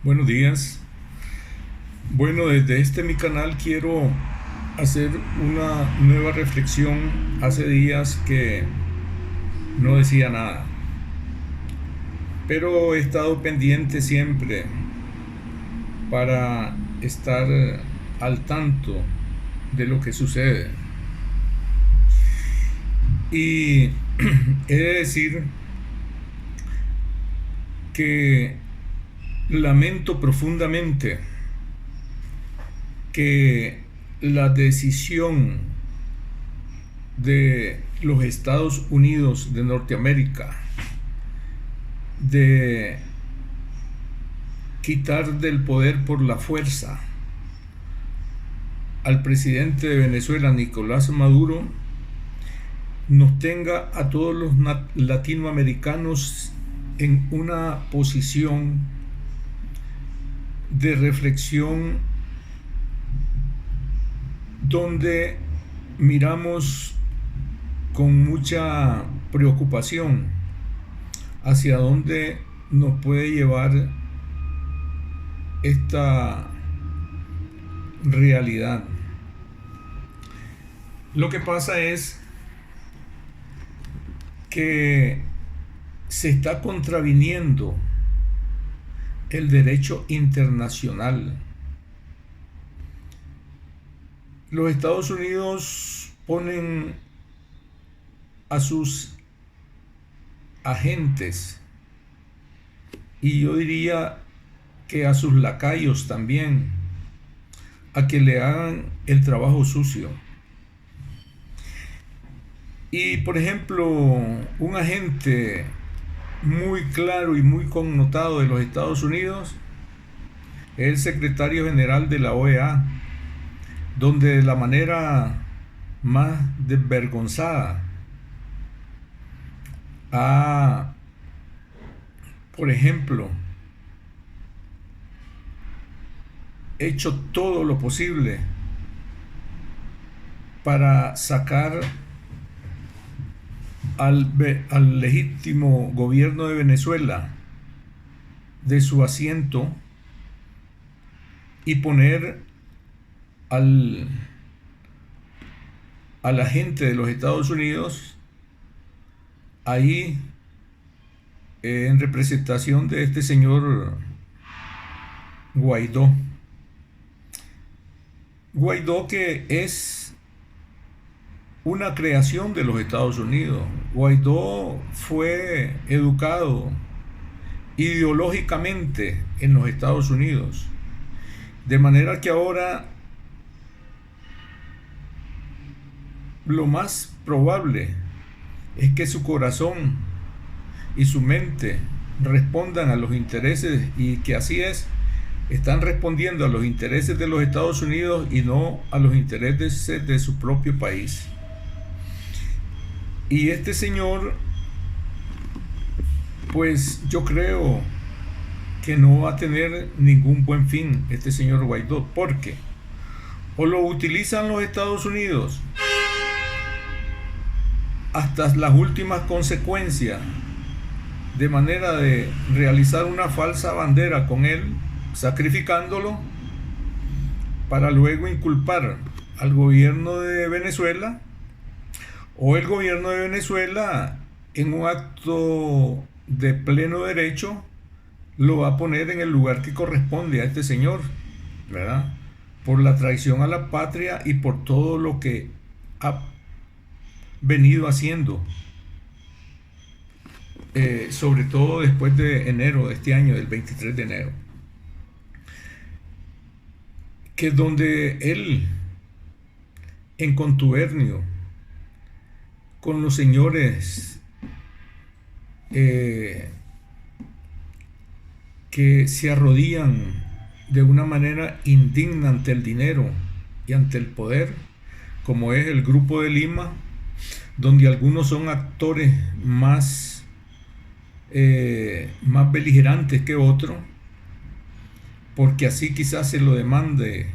Buenos días. Bueno, desde mi canal quiero hacer una nueva reflexión. Hace días que no decía nada, pero he estado pendiente siempre para estar al tanto de lo que sucede. Y he de decir que lamento profundamente que la decisión de los Estados Unidos de Norteamérica de quitar del poder por la fuerza al presidente de Venezuela, Nicolás Maduro, nos tenga a todos los latinoamericanos en una posición de reflexión donde miramos con mucha preocupación hacia dónde nos puede llevar esta realidad. Lo que pasa es que se está contraviniendo el derecho internacional. Los Estados Unidos ponen a sus agentes, y yo diría que a sus lacayos también, a que le hagan el trabajo sucio. Y por ejemplo, un agente muy claro y muy connotado de los Estados Unidos es el secretario general de la OEA, donde de la manera más desvergonzada ha, por ejemplo, hecho todo lo posible para sacar al legítimo gobierno de Venezuela de su asiento y poner al agente de los Estados Unidos ahí en representación de este señor Guaidó. Guaidó, que es una creación de los Estados Unidos. Guaidó fue educado ideológicamente en los Estados Unidos, de manera que ahora lo más probable es que su corazón y su mente respondan a los intereses, y que así es, están respondiendo a los intereses de los Estados Unidos y no a los intereses de su propio país. Y este señor, pues yo creo que no va a tener ningún buen fin, este señor Guaidó, porque o lo utilizan los Estados Unidos hasta las últimas consecuencias, de manera de realizar una falsa bandera con él, sacrificándolo, para luego inculpar al gobierno de Venezuela, o el gobierno de Venezuela, en un acto de pleno derecho, lo va a poner en el lugar que corresponde a este señor, ¿verdad? Por la traición a la patria y por todo lo que ha venido haciendo, sobre todo después de enero de este año, del 23 de enero, que es donde él, en contubernio con los señores que se arrodillan de una manera indigna ante el dinero y ante el poder, como es el Grupo de Lima, donde algunos son actores más beligerantes que otros, porque así quizás se lo demande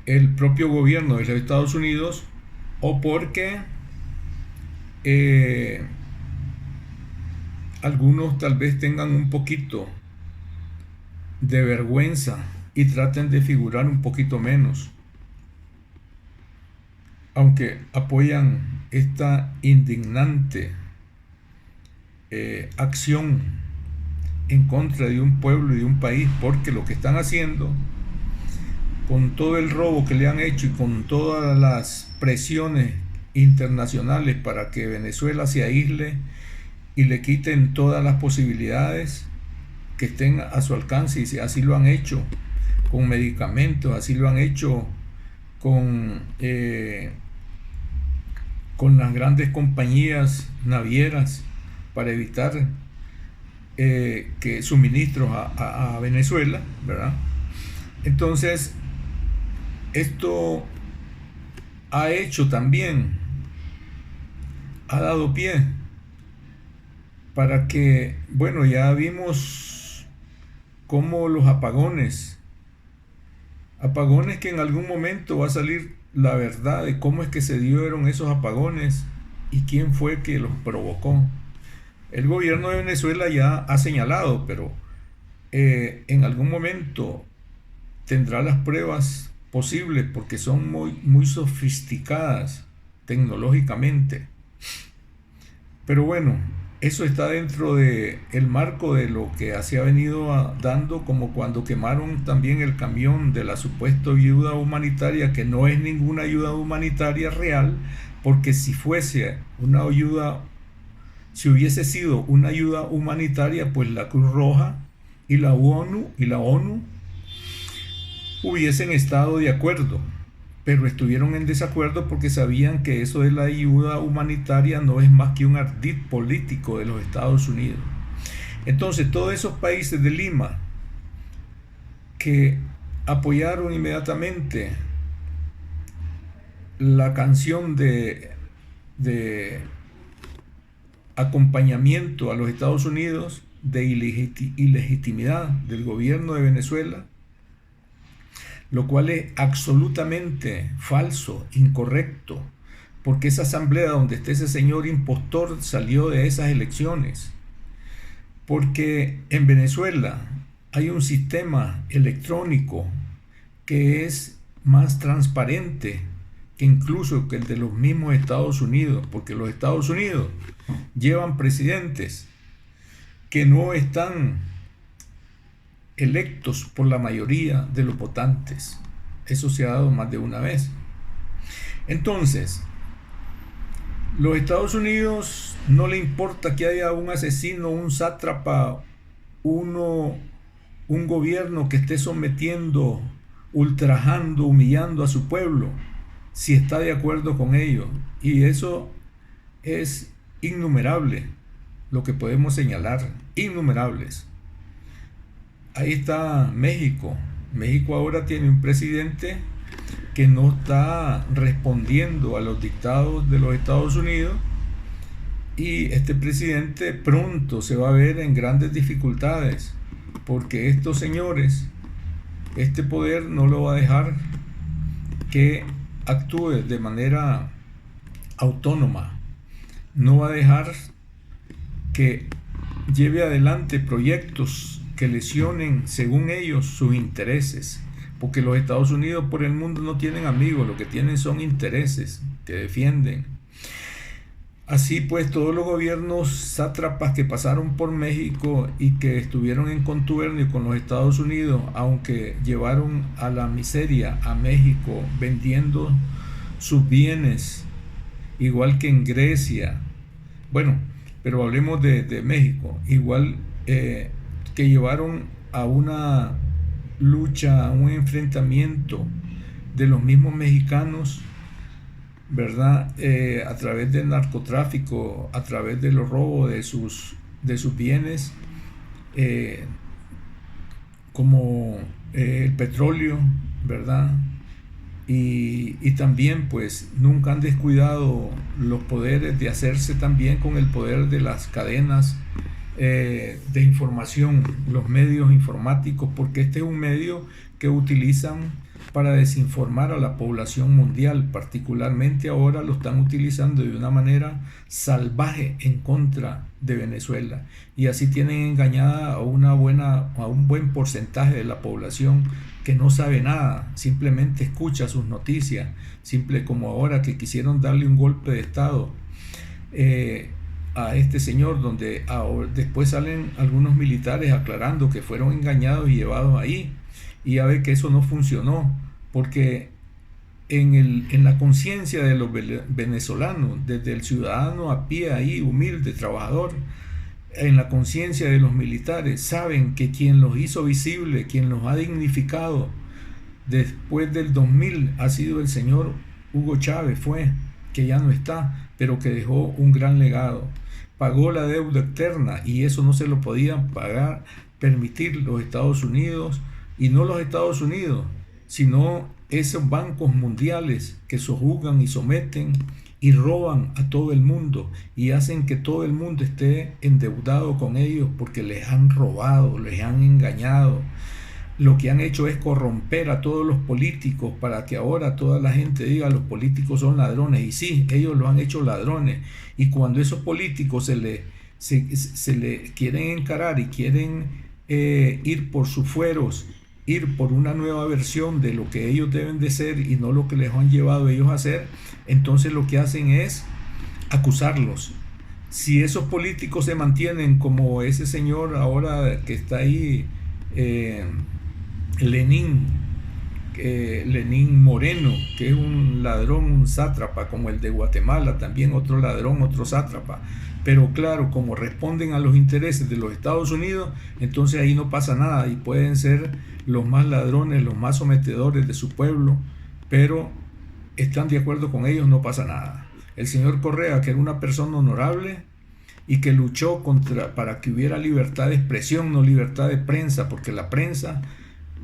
el propio gobierno de los Estados Unidos, o porque algunos tal vez tengan un poquito de vergüenza y traten de figurar un poquito menos, aunque apoyan esta indignante acción en contra de un pueblo y de un país, porque lo que están haciendo con todo el robo que le han hecho y con todas las presiones internacionales para que Venezuela se aísle y le quiten todas las posibilidades que estén a su alcance, y así lo han hecho con medicamentos, así lo han hecho con las grandes compañías navieras para evitar que suministros a Venezuela, ¿verdad? Entonces, esto ha hecho también, ha dado pie para que, bueno, ya vimos cómo los apagones que en algún momento va a salir la verdad de cómo es que se dieron esos apagones y quién fue que los provocó. El gobierno de Venezuela ya ha señalado, pero en algún momento tendrá las pruebas posibles porque son muy sofisticadas tecnológicamente. Pero bueno, eso está dentro del marco de lo que se ha venido dando, como cuando quemaron también el camión de la supuesta ayuda humanitaria, que no es ninguna ayuda humanitaria real, porque si hubiese sido una ayuda humanitaria, pues la Cruz Roja y la ONU hubiesen estado de acuerdo, pero estuvieron en desacuerdo porque sabían que eso de la ayuda humanitaria no es más que un ardid político de los Estados Unidos. Entonces, todos esos países de Lima que apoyaron inmediatamente la canción de acompañamiento a los Estados Unidos de ilegitimidad del gobierno de Venezuela, lo cual es absolutamente falso, incorrecto, porque esa asamblea donde está ese señor impostor salió de esas elecciones, porque en Venezuela hay un sistema electrónico que es más transparente que incluso que el de los mismos Estados Unidos, porque los Estados Unidos llevan presidentes que no están electos por la mayoría de los votantes. Eso se ha dado más de una vez. Entonces, los Estados Unidos no le importa que haya un asesino, un sátrapa, un gobierno que esté sometiendo, ultrajando, humillando a su pueblo, si está de acuerdo con ello. Y eso es innumerable lo que podemos señalar, innumerables. Ahí está México. México ahora tiene un presidente que no está respondiendo a los dictados de los Estados Unidos, y este presidente pronto se va a ver en grandes dificultades porque estos señores, este poder no lo va a dejar que actúe de manera autónoma, no va a dejar que lleve adelante proyectos que lesionen, según ellos, sus intereses, porque los Estados Unidos por el mundo no tienen amigos, lo que tienen son intereses que defienden. Así pues, todos los gobiernos sátrapas que pasaron por México y que estuvieron en contubernio con los Estados Unidos, aunque llevaron a la miseria a México vendiendo sus bienes, igual que en Grecia, bueno, pero hablemos de México, igual que llevaron a una lucha, a un enfrentamiento de los mismos mexicanos, ¿verdad? A través del narcotráfico, a través de los robos de sus bienes, como el petróleo, ¿verdad? Y también pues nunca han descuidado los poderes de hacerse también con el poder de las cadenas de información, los medios informáticos, porque este es un medio que utilizan para desinformar a la población mundial. Particularmente ahora lo están utilizando de una manera salvaje en contra de Venezuela, y así tienen engañada a un buen porcentaje de la población que no sabe nada, simplemente escucha sus noticias, simple como ahora que quisieron darle un golpe de estado a este señor, donde después salen algunos militares aclarando que fueron engañados y llevados ahí, y ya ve que eso no funcionó, porque en la conciencia de los venezolanos, desde el ciudadano a pie ahí, humilde, trabajador, en la conciencia de los militares, saben que quien los hizo visible, quien los ha dignificado después del 2000 ha sido el señor Hugo Chávez, que ya no está, pero que dejó un gran legado. Pagó la deuda externa, y eso no se lo podían permitir los Estados Unidos, y no los Estados Unidos, sino esos bancos mundiales que sojuzgan y someten y roban a todo el mundo, y hacen que todo el mundo esté endeudado con ellos porque les han robado, les han engañado. Lo que han hecho es corromper a todos los políticos para que ahora toda la gente diga los políticos son ladrones, y sí, ellos lo han hecho ladrones, y cuando esos políticos se le quieren encarar y quieren ir por sus fueros, ir por una nueva versión de lo que ellos deben de ser y no lo que les han llevado ellos a hacer, entonces lo que hacen es acusarlos. Si esos políticos se mantienen como ese señor ahora que está ahí, Lenín Moreno, que es un ladrón, un sátrapa, como el de Guatemala, también otro ladrón, otro sátrapa, pero claro, como responden a los intereses de los Estados Unidos, entonces ahí no pasa nada, y pueden ser los más ladrones, los más sometedores de su pueblo, pero están de acuerdo con ellos, no pasa nada. El señor Correa, que era una persona honorable y que luchó para que hubiera libertad de expresión, no libertad de prensa, porque la prensa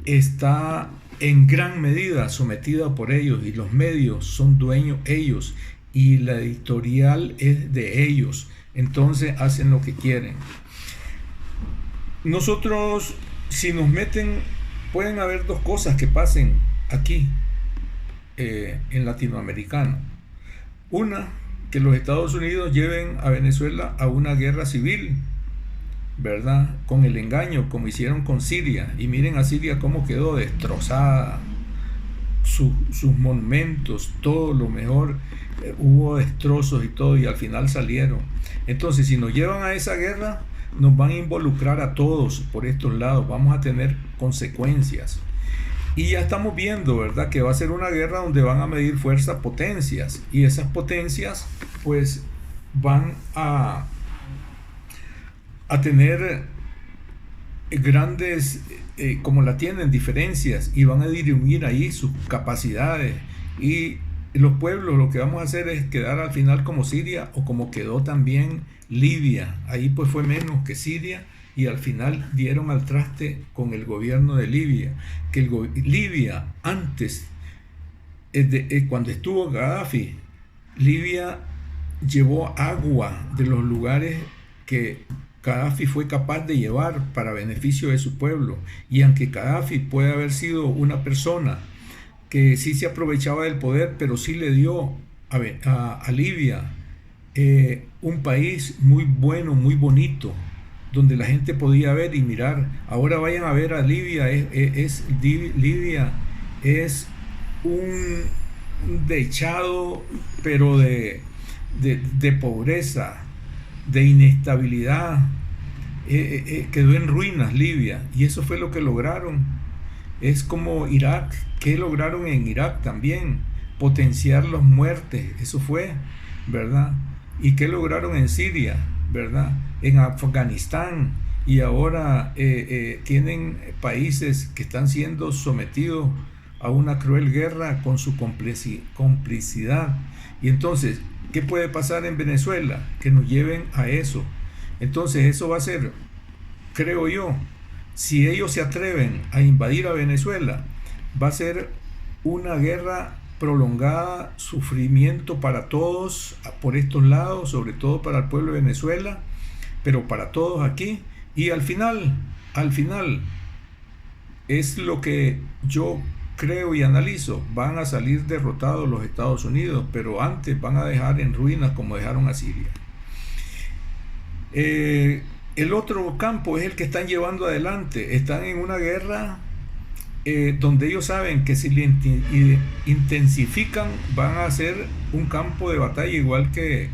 está en gran medida sometida por ellos, y los medios son dueños ellos, y la editorial es de ellos, entonces hacen lo que quieren. Nosotros, si nos meten, pueden haber dos cosas que pasen aquí en latinoamericano. Una, que los Estados Unidos lleven a Venezuela a una guerra civil, ¿verdad? Con el engaño, como hicieron con Siria, y miren a Siria cómo quedó destrozada, sus monumentos, todo lo mejor, hubo destrozos y todo, y al final salieron. Entonces, si nos llevan a esa guerra, nos van a involucrar a todos por estos lados, vamos a tener consecuencias. Y ya estamos viendo, ¿verdad?, que va a ser una guerra donde van a medir fuerza potencias, y esas potencias pues van a tener grandes, como la tienen, diferencias, y van a dirimir ahí sus capacidades, y los pueblos lo que vamos a hacer es quedar al final como Siria, o como quedó también Libia. Ahí pues fue menos que Siria, y al final dieron al traste con el gobierno de Libia, que Libia antes, cuando estuvo Gaddafi, Libia llevó agua de los lugares que Gaddafi fue capaz de llevar para beneficio de su pueblo. Y aunque Gaddafi puede haber sido una persona que sí se aprovechaba del poder, pero sí le dio a Libia un país muy bueno, muy bonito, donde la gente podía ver y mirar. Ahora vayan a ver a Libia, Libia es un dechado, pero de pobreza, de inestabilidad, quedó en ruinas Libia, y eso fue lo que lograron. Es como Irak. ¿Qué lograron en Irak también? Potenciar las muertes, eso fue, ¿verdad? ¿Y qué lograron en Siria, verdad? En Afganistán, y ahora tienen países que están siendo sometidos a una cruel guerra con su complicidad. Y entonces, ¿qué puede pasar en Venezuela? Que nos lleven a eso. Entonces eso va a ser, creo yo, si ellos se atreven a invadir a Venezuela, va a ser una guerra prolongada, sufrimiento para todos por estos lados, sobre todo para el pueblo de Venezuela, pero para todos aquí. Y al final es lo que yo creo y analizo, van a salir derrotados los Estados Unidos, pero antes van a dejar en ruinas como dejaron a Siria. El otro campo es el que están llevando adelante. Están en una guerra donde ellos saben que si le intensifican van a ser un campo de batalla igual que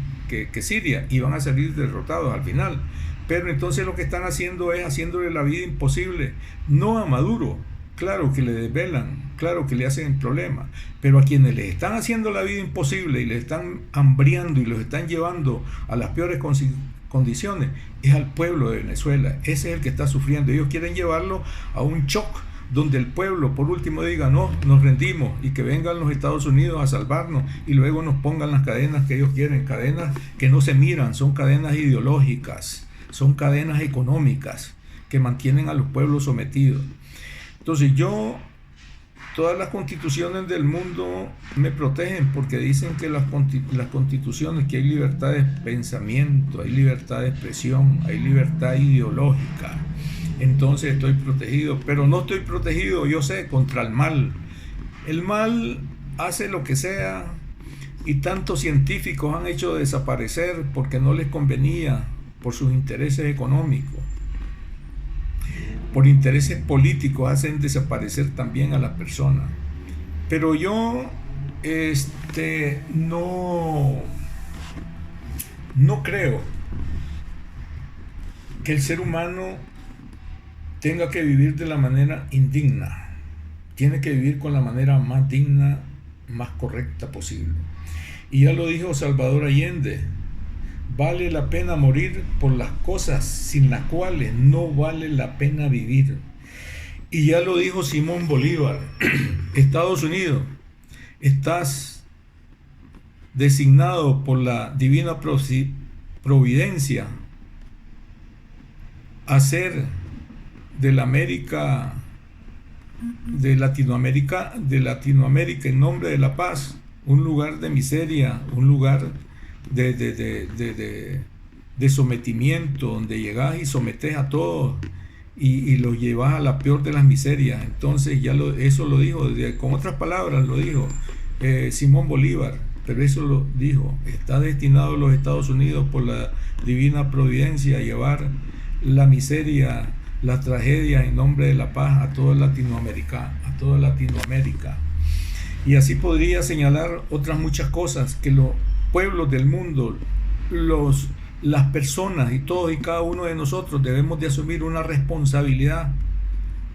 Siria, y van a salir derrotados al final. Pero entonces lo que están haciendo es haciéndole la vida imposible, no a Maduro, claro que le desvelan, claro que le hacen problema, pero a quienes les están haciendo la vida imposible y les están hambriando y los están llevando a las peores condiciones es al pueblo de Venezuela. Ese es el que está sufriendo. Ellos quieren llevarlo a un shock donde el pueblo por último diga no, nos rendimos, y que vengan los Estados Unidos a salvarnos y luego nos pongan las cadenas que ellos quieren, cadenas que no se miran, son cadenas ideológicas, son cadenas económicas que mantienen a los pueblos sometidos. Entonces todas las constituciones del mundo me protegen, porque dicen que las constituciones, que hay libertad de pensamiento, hay libertad de expresión, hay libertad ideológica. Entonces estoy protegido, pero no estoy protegido, yo sé, contra el mal. El mal hace lo que sea, y tantos científicos han hecho desaparecer porque no les convenía, por sus intereses económicos. Por intereses políticos hacen desaparecer también a las personas. Pero yo no creo que el ser humano tenga que vivir de la manera indigna. Tiene que vivir con la manera más digna, más correcta posible. Y ya lo dijo Salvador Allende: vale la pena morir por las cosas sin las cuales no vale la pena vivir. Y ya lo dijo Simón Bolívar: Estados Unidos, estás designado por la divina providencia a ser de Latinoamérica en nombre de la paz, un lugar de miseria, un lugar de sometimiento, donde llegas y sometes a todos y los llevas a la peor de las miserias. Entonces eso lo dijo, con otras palabras lo dijo Simón Bolívar, pero eso lo dijo: está destinado los Estados Unidos por la divina providencia a llevar la miseria, la tragedia en nombre de la paz a toda Latinoamérica. Y así podría señalar otras muchas cosas que los pueblos del mundo, las personas y todos y cada uno de nosotros debemos de asumir una responsabilidad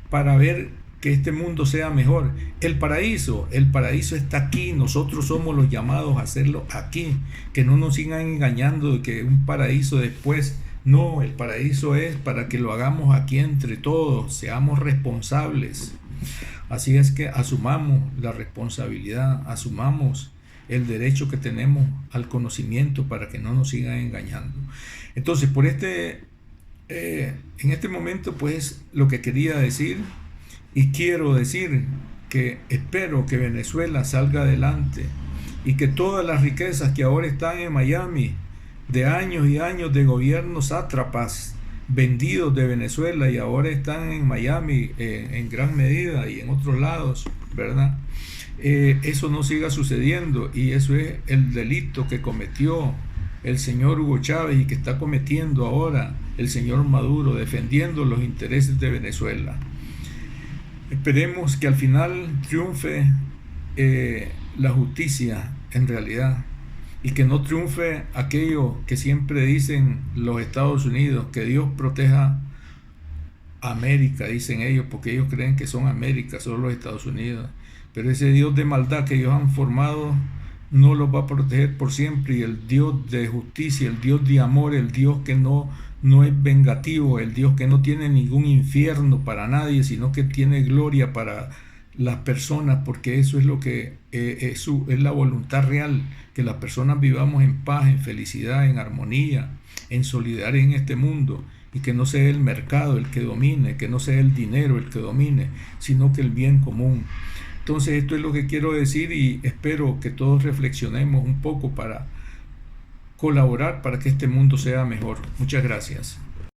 para ver que este mundo sea mejor. El paraíso está aquí, nosotros somos los llamados a hacerlo aquí, que no nos sigan engañando de que un paraíso después. No, el paraíso es para que lo hagamos aquí entre todos, seamos responsables. Así es que asumamos la responsabilidad, asumamos el derecho que tenemos al conocimiento para que no nos sigan engañando. Entonces, en este momento, pues, lo que quería decir, y quiero decir, que espero que Venezuela salga adelante y que todas las riquezas que ahora están en Miami, de años y años de gobiernos sátrapas vendidos de Venezuela y ahora están en Miami en gran medida y en otros lados, ¿verdad? Eso no siga sucediendo, y eso es el delito que cometió el señor Hugo Chávez y que está cometiendo ahora el señor Maduro, defendiendo los intereses de Venezuela. Esperemos que al final triunfe la justicia en realidad, y que no triunfe aquello que siempre dicen los Estados Unidos, que Dios proteja a América, dicen ellos, porque ellos creen que son América, son los Estados Unidos. Pero ese Dios de maldad que ellos han formado no los va a proteger por siempre, y el Dios de justicia, el Dios de amor, el Dios que no es vengativo, el Dios que no tiene ningún infierno para nadie, sino que tiene gloria para las personas, porque eso es lo que es la voluntad real, que las personas vivamos en paz, en felicidad, en armonía, en solidaridad en este mundo, y que no sea el mercado el que domine, que no sea el dinero el que domine, sino que el bien común. Entonces esto es lo que quiero decir, y espero que todos reflexionemos un poco para colaborar para que este mundo sea mejor. Muchas gracias.